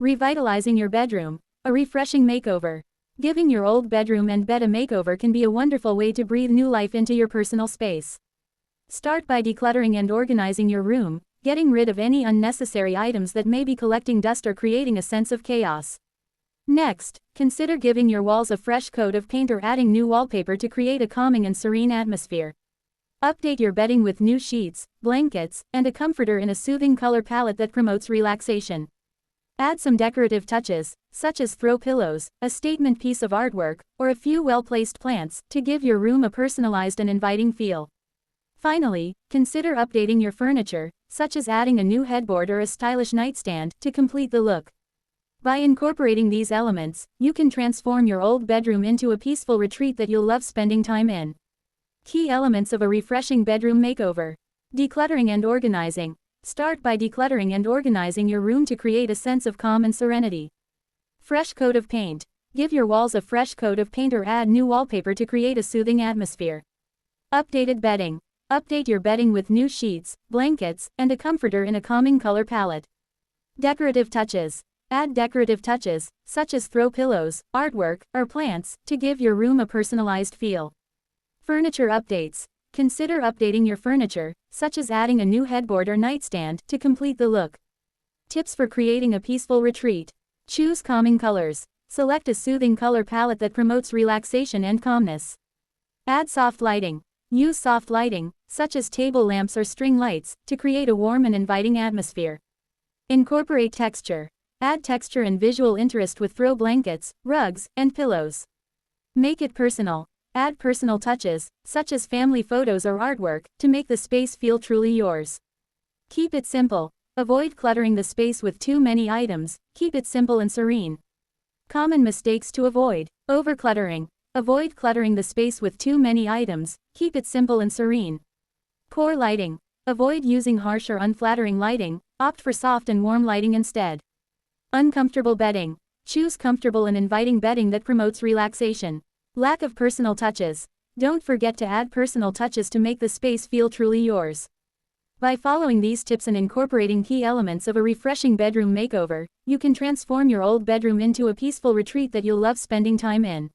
Revitalizing your bedroom. A refreshing makeover. Giving your old bedroom and bed a makeover can be a wonderful way to breathe new life into your personal space. Start by decluttering and organizing your room, getting rid of any unnecessary items that may be collecting dust or creating a sense of chaos. Next, consider giving your walls a fresh coat of paint or adding new wallpaper to create a calming and serene atmosphere. Update your bedding with new sheets, blankets, and a comforter in a soothing color palette that promotes relaxation. Add some decorative touches, such as throw pillows, a statement piece of artwork, or a few well-placed plants, to give your room a personalized and inviting feel. Finally, consider updating your furniture, such as adding a new headboard or a stylish nightstand, to complete the look. By incorporating these elements, you can transform your old bedroom into a peaceful retreat that you'll love spending time in. Key elements of a refreshing bedroom makeover. Decluttering and organizing. Start by decluttering and organizing your room to create a sense of calm and serenity. Fresh coat of paint. Give your walls a fresh coat of paint or add new wallpaper to create a soothing atmosphere. Updated bedding. Update your bedding with new sheets, blankets, and a comforter in a calming color palette. Decorative touches. Add decorative touches, such as throw pillows, artwork, or plants, to give your room a personalized feel. Furniture updates. Consider updating your furniture, such as adding a new headboard or nightstand, to complete the look. Tips for creating a peaceful retreat. Choose calming colors. Select a soothing color palette that promotes relaxation and calmness. Add soft lighting. Use soft lighting, such as table lamps or string lights, to create a warm and inviting atmosphere. Incorporate texture. Add texture and visual interest with throw blankets, rugs, and pillows. Make it personal. Add personal touches, such as family photos or artwork, to make the space feel truly yours. Keep it simple. Avoid cluttering the space with too many items, keep it simple and serene. Common mistakes to avoid. Overcluttering. Avoid cluttering the space with too many items, keep it simple and serene. Poor lighting. Avoid using harsh or unflattering lighting, opt for soft and warm lighting instead. Uncomfortable bedding. Choose comfortable and inviting bedding that promotes relaxation. Lack of personal touches. Don't forget to add personal touches to make the space feel truly yours. By following these tips and incorporating key elements of a refreshing bedroom makeover, you can transform your old bedroom into a peaceful retreat that you'll love spending time in.